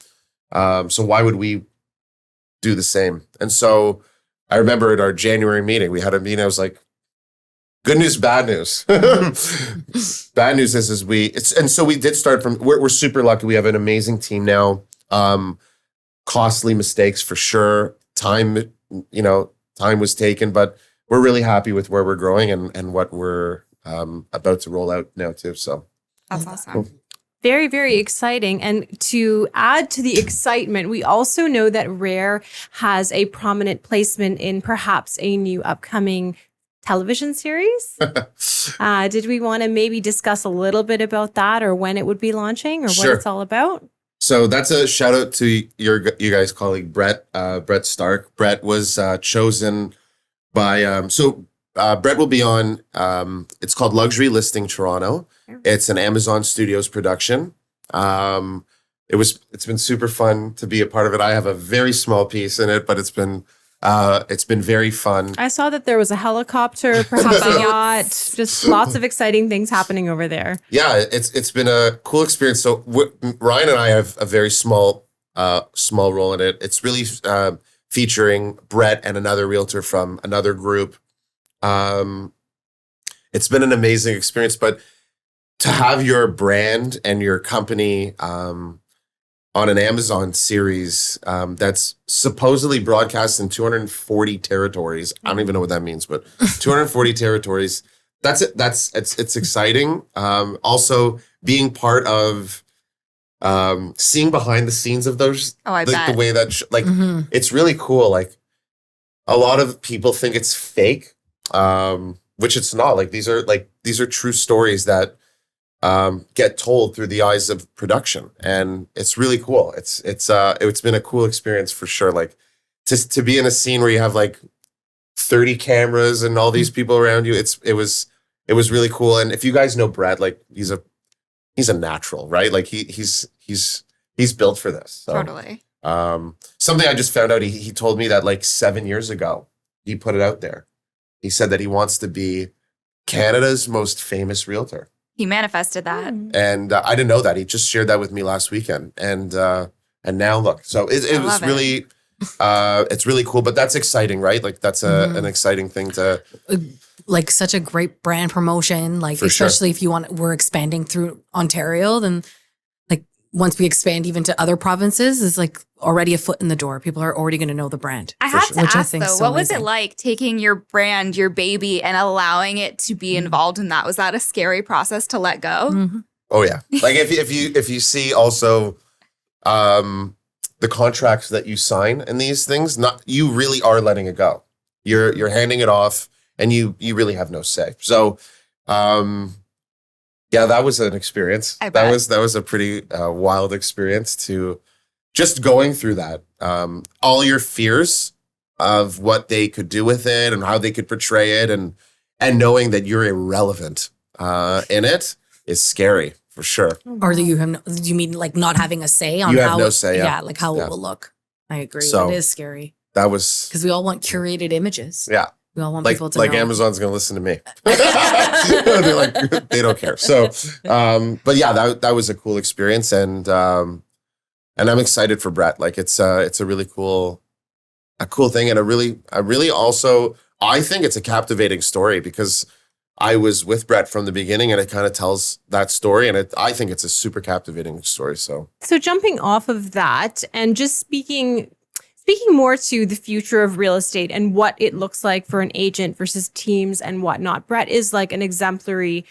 So why would we do the same? And so I remember at our January meeting, we had a meeting. I was like, good news, bad news. Bad news is and so we did start from, we're super lucky. We have an amazing team now. Costly mistakes for sure. Time was taken, but we're really happy with where we're growing and what we're about to roll out now too. So That's awesome. Very, very exciting. And to add to the excitement, we also know that Rare has a prominent placement in perhaps a new upcoming television series. Did we want to maybe discuss a little bit about that, or when it would be launching, or what Sure. it's all about? So that's a shout out to you guys' colleague, Brett Stark. Brett was chosen by, Brett will be on, it's called Luxury Listing Toronto. It's an Amazon Studios production. It's been super fun to be a part of it. I have a very small piece in it, but it's been It's been very fun. I saw that there was a helicopter, perhaps a yacht, just lots of exciting things happening over there. Yeah, it's been a cool experience. So Ryan and I have a very small role in it. It's really featuring Brett and another realtor from another group. It's been an amazing experience, but to have your brand and your company on an Amazon series that's supposedly broadcast in 240 territories. I don't even know what that means, but 240 territories. That's it. It's exciting. Also being part of seeing behind the scenes of those. Oh, I bet. The way that it's really cool. Like a lot of people think it's fake, which it's not. Like these are true stories that get told through the eyes of production, and it's really cool. It's been a cool experience for sure. Like to be in a scene where you have like 30 cameras and all these people around you. It was really cool. And if you guys know Brad, like he's a natural, right? Like he's built for this. So, Totally. Something I just found out. He told me that like 7 years ago, he put it out there. He said that he wants to be Canada's most famous realtor. He manifested that. And I didn't know that. He just shared that with me last weekend. And now look, so it was really, it's really cool, but that's exciting, right? Like that's an exciting thing to. Like such a great brand promotion, like For especially if we're expanding through Ontario, then like once we expand even to other provinces, is like already a foot in the door. People are already going to know the brand. I have to which I ask think though, is so what was it amazing. like taking your brand, your baby, and allowing it to be involved in that? Was that a scary process to let go? Mm-hmm. Oh yeah. Like if you see also the contracts that you sign and these things, you really are letting it go. You're handing it off and you really have no say. So yeah, that was an experience. I bet. That was a pretty wild experience to just going through that. All your fears of what they could do with it and how they could portray it and knowing that you're irrelevant in it is scary for sure. Or do you mean like not having a say on You have how no say, yeah. like how Yeah. it will look? I agree. So- it is scary That was because we all want curated images. yeah. We all want Like people to know. Amazon's gonna listen to me. They're like they don't care. So but yeah, that was a cool experience and I'm excited for Brett. Like it's a really cool thing and I really also I think it's a captivating story because I was with Brett from the beginning and it kind of tells that story and I think it's a super captivating story. So jumping off of that and just speaking more to the future of real estate and what it looks like for an agent versus teams and whatnot. Brett is like an exemplary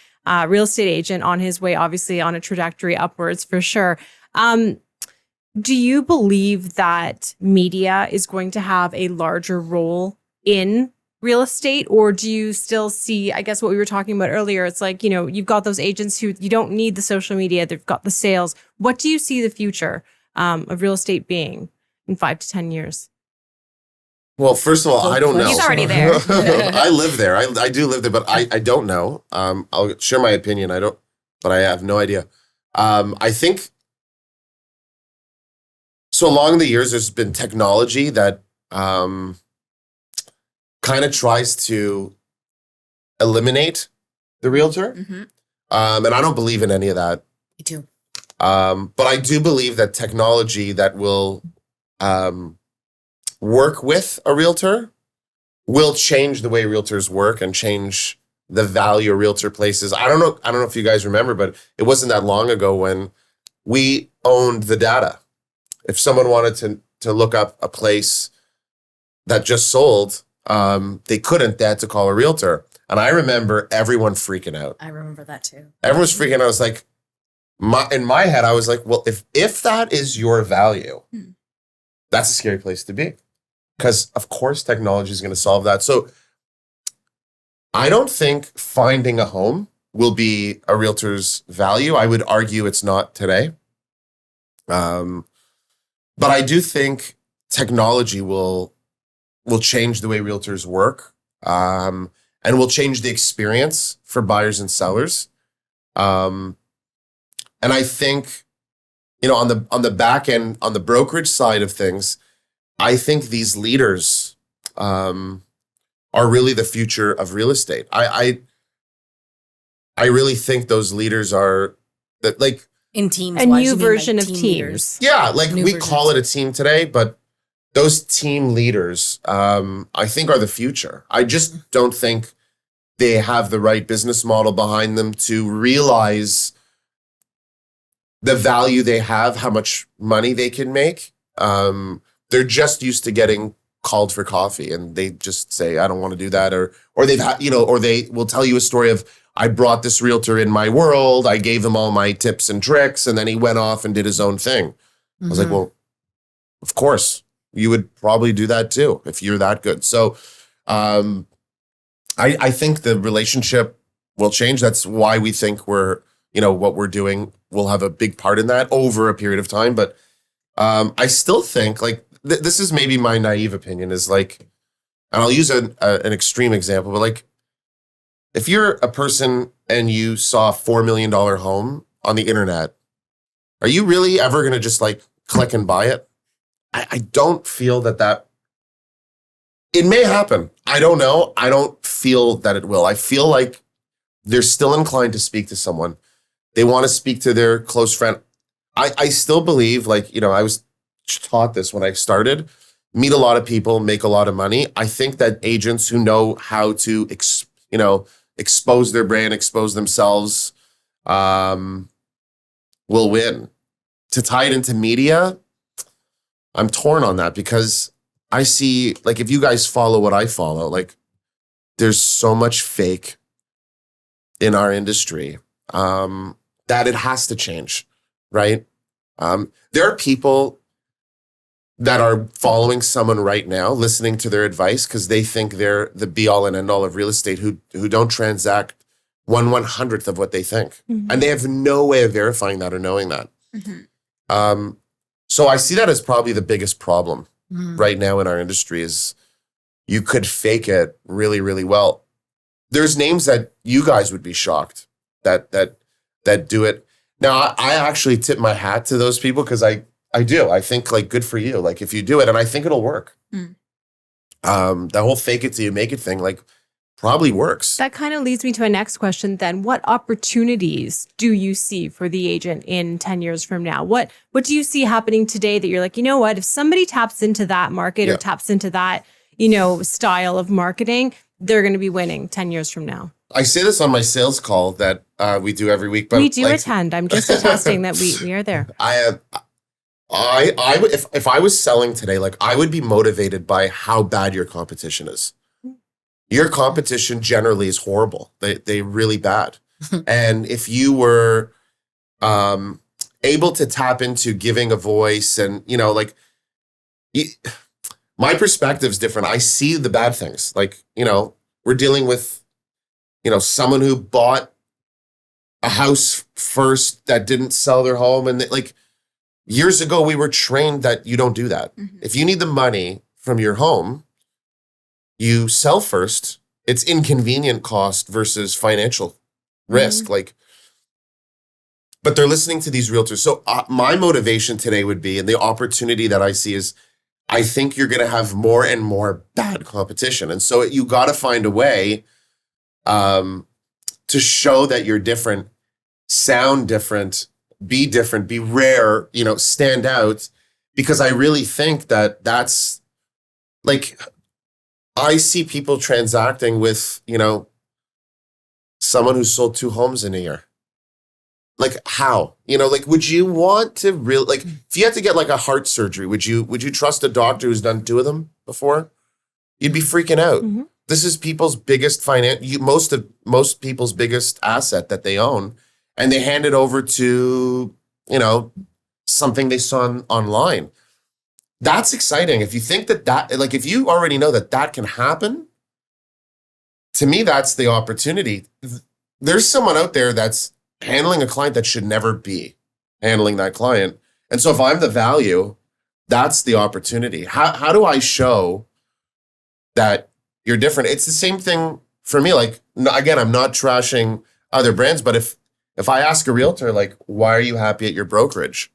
real estate agent on his way, obviously on a trajectory upwards for sure. Do you believe that media is going to have a larger role in real estate, or do you still see, I guess what we were talking about earlier, it's like, you've got those agents who you don't need the social media, they've got the sales. What do you see the future of real estate being in 5 to 10 years? well, first of all, I don't know. He's already there. I live there. I do live there, but I don't know. I'll share my opinion. But I have no idea. I think so along the years, there's been technology that kind of tries to eliminate the realtor. Mhm. And I don't believe in any of that. Me too. But I do believe that technology that will work with a realtor will change the way realtors work and change the value a realtor places. I don't know if you guys remember, but it wasn't that long ago when we owned the data. If someone wanted to look up a place that just sold, they couldn't. They had to call a realtor. And I remember everyone freaking out. I remember that too. Everyone was freaking out. I was like, in my head, I was like, well, if that is your value, that's a scary place to be. Because of course technology is going to solve that. So I don't think finding a home will be a realtor's value. I would argue it's not today. But I do think technology will change the way realtors work, and will change the experience for buyers and sellers. And I think, on the back end, on the brokerage side of things, I think these leaders are really the future of real estate. I really think those leaders are that, like, In teams, A wise, new you mean, version like, of team teams. leaders. yeah, like New we versions. call it a team today, but those team leaders, I think, are the future. I just don't think they have the right business model behind them to realize the value they have, how much money they can make. They're just used to getting called for coffee, and they just say, "I don't want to do that," or they've had, or they will tell you a story of, "I brought this realtor in my world. I gave him all my tips and tricks, and then he went off and did his own thing." I was like, Mhm. "Well, of course, you would probably do that too if you're that good." So, I think the relationship will change. That's why we think what we're doing will have a big part in that over a period of time. But I still think, like, this is maybe my naive opinion, is like, and I'll use an extreme example, but like, if you're a person and you saw a $4 million home on the internet, are you really ever going to just like click and buy it? I don't feel that it may happen. I don't know. I don't feel that it will. I feel like they're still inclined to speak to someone. They want to speak to their close friend. I still believe, like, I was taught this when I started, meet a lot of people, make a lot of money. I think that agents who know how to, expose their brand, expose themselves, will win. To tie it into media, I'm torn on that because I see, like, if you guys follow what I follow, like, there's so much fake in our industry that it has to change, right? There are people that are following someone right now, listening to their advice because they think they're the be all and end all of real estate, who don't transact 1/100th of what they think, and they have no way of verifying that or knowing that. So I see that as probably the biggest problem right now in our industry is you could fake it really, really well. There's names that you guys would be shocked that do it. Now, I actually tip my hat to those people because I do. I think, like, good for you. Like, if you do it, and I think it'll work. The whole fake it till you make it thing, like, probably works. That kind of leads me to a next question then. What opportunities do you see for the agent in 10 years from now? What do you see happening today that you're like, you know what, if somebody taps into that market or taps into that, style of marketing, they're going to be winning 10 years from now? I say this on my sales call that we do every week, but we do attend. I'm just attesting that we are there. If I was selling today, like, I would be motivated by how bad your competition is. Your competition generally is horrible. They really bad. And if you were able to tap into giving a voice and, my perspective's different. I see the bad things. Like, we're dealing with, someone who bought a house first that didn't sell their home. And like, years ago, we were trained that you don't do that. If you need the money from your home, you sell first. It's inconvenient cost versus financial risk. Like, but they're listening to these realtors. So my motivation today would be, and the opportunity that I see is, I think you're going to have more and more bad competition. And so you got to find a way to show that you're different, sound different, be rare, stand out. Because I really think that that's, like, I see people transacting with, someone who sold 2 homes in a year. Like, how? Like, would you want to really, like, if you had to get like a heart surgery, would you trust a doctor who's done 2 of them before? You'd be freaking out. This is people's biggest most people's biggest asset that they own, and they hand it over to, something they saw online. That's exciting. If you think that like, if you already know that can happen, to me, that's the opportunity. There's someone out there that's handling a client that should never be handling that client. And so if I'm the value, that's the opportunity. How do I show that you're different? It's the same thing for me. Like, again, I'm not trashing other brands, but if I ask a realtor, like, why are you happy at your brokerage?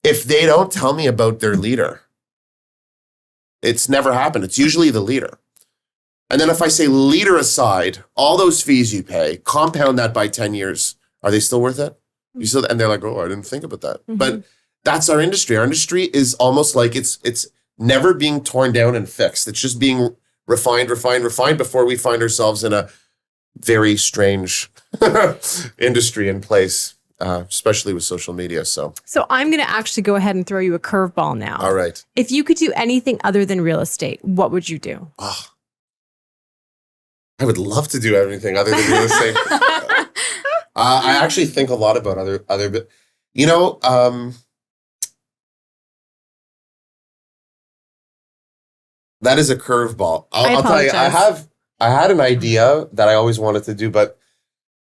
If they don't tell me about their leader, it's never happened. It's usually the leader. And then if I say leader aside, all those fees you pay, compound that by 10 years, are they still worth it? You still, and they're like, oh, I didn't think about that. But that's our industry. Our industry is almost like it's never being torn down and fixed. It's just being refined before we find ourselves in a very strange industry in place, especially with social media. So I'm going to actually go ahead and throw you a curveball now. all right. If you could do anything other than real estate, what would you do? Oh, I would love to do everything other than real estate. I actually think a lot about other, but that is a curveball. I'll tell you, I had an idea that I always wanted to do, but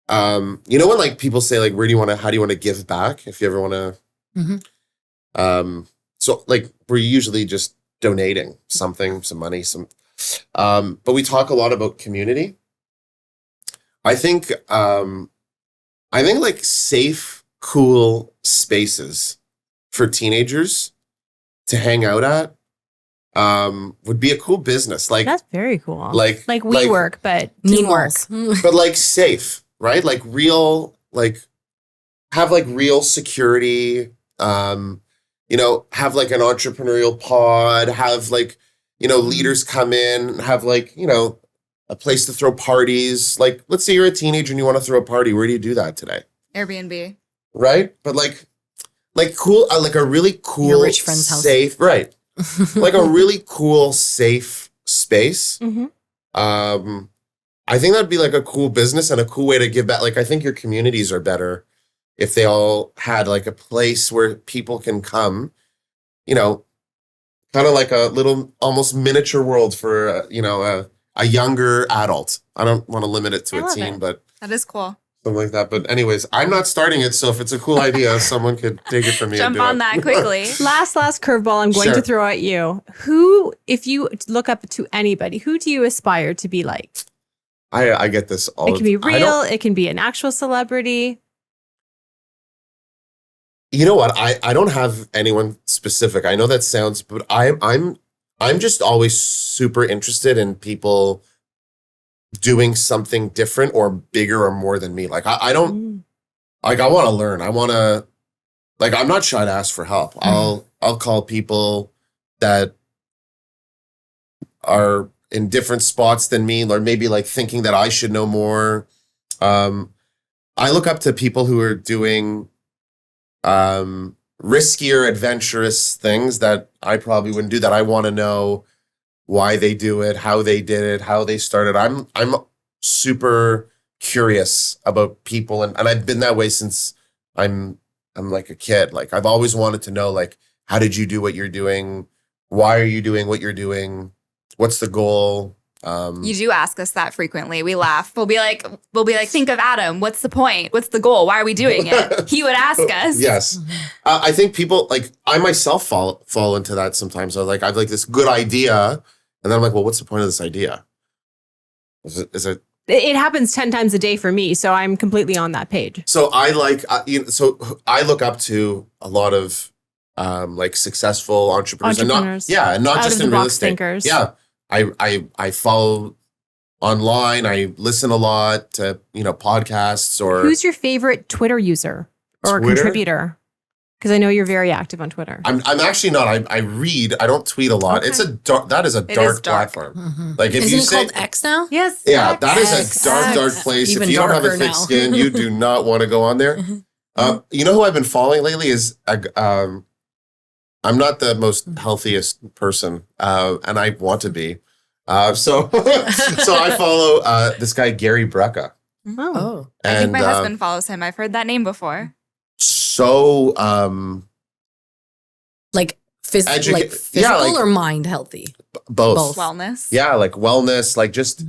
when like people say like, how do you want to give back? If you ever want to, so like we're usually just donating something, some money, but we talk a lot about community. I think like safe, cool spaces for teenagers to hang out at would be a cool business. Like that's very cool. Like WeWork, but Teamwork. but like safe, right? Like real, like have like real security. Have like an entrepreneurial pod. Have like leaders come in. Have like a place to throw parties. Like let's say you're a teenager and you want to throw a party. Where do you do that today? Airbnb. Right, but like cool, like a really cool, your rich friend's house. Safe, right? Like a really cool, safe space. I think that'd be like a cool business and a cool way to give back. Like I think your communities are better if they all had like a place where people can come, kind of like a little almost miniature world for a younger adult. I don't want to limit it to a teen, but that is cool. Something like that. But anyways, I'm not starting it. So if it's a cool idea, someone could take it from me. Jump on that quickly. Last curveball I'm going to throw at you. Who, if you look up to anybody, who do you aspire to be like? I get this all. It can be real. It can be an actual celebrity. You know what? I don't have anyone specific. I know that sounds, but I'm just always super interested in people doing something different or bigger or more than me. Like I don't like, I want to learn. I want to, like, I'm not shy to ask for help. I'll call people that are in different spots than me, or maybe like thinking that I should know more. I look up to people who are doing riskier, adventurous things that I probably wouldn't do, that I want to know why they do it, how they did it, how they started. I'm super curious about people, and I've been that way since I'm like a kid. Like I've always wanted to know, like, how did you do what you're doing? Why are you doing what you're doing? What's the goal? You do ask us that frequently. We laugh. We'll be like, think of Adam. What's the point? What's the goal? Why are we doing it? He would ask us. Yes. I think people, like, I myself fall into that sometimes. I've like this good idea, and then I'm like, well, what's the point of this idea? Is it? It happens 10 times a day for me, so I'm completely on that page. So I like, so I look up to a lot of like successful entrepreneurs, and not just in real estate. Thinkers. Yeah, I follow online. I listen a lot to podcasts. Or who's your favorite Twitter user or contributor? Because I know you're very active on Twitter. I'm actually not. I read. I don't tweet a lot. Okay. That is a dark platform. Mm-hmm. Like if Isn't you it say called X now? Yes. Yeah, X. that is a dark place. Even if you don't have a thick now. skin, you do not want to go on there. You know who I've been following lately is I'm not the most healthiest person, and I want to be. So I follow this guy Gary Brecka. Oh. I think my husband follows him. I've heard that name before. So like physical or mind healthy? Both. Wellness. Yeah, like wellness, like just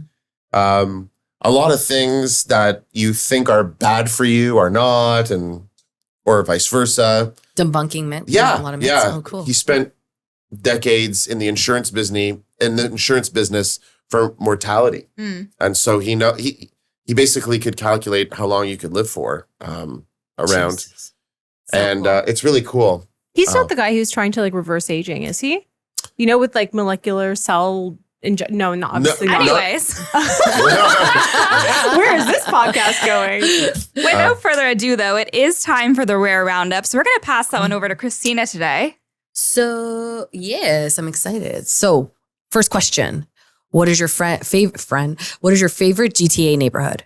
a lot of things that you think are bad for you are not, or vice versa. Debunking myths. Yeah, a lot of myths. yeah. Oh, cool. He spent decades in the insurance business for mortality, and so he basically could calculate how long you could live for around. Jesus. And it's really cool. He's not the guy who's trying to like reverse aging, is he? with like molecular cell. No, not obviously. not. Anyways, Where is this podcast going? with no further ado, though, it is time for the Rare Roundup. So we're going to pass that one over to Christina today. So, yes, I'm excited. So, first question. What is your favorite GTA neighborhood?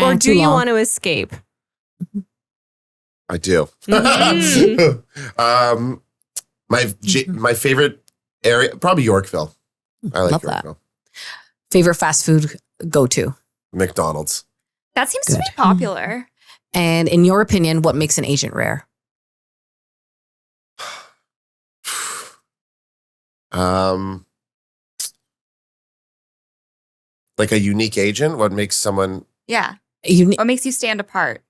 Or do you want to escape? I do. My favorite area, probably Yorkville. I like Love Yorkville. Favorite fast food go-to? McDonald's. That seems to be popular. And in your opinion, what makes an agent rare? Like a unique agent. What makes someone? Yeah. What makes you stand apart?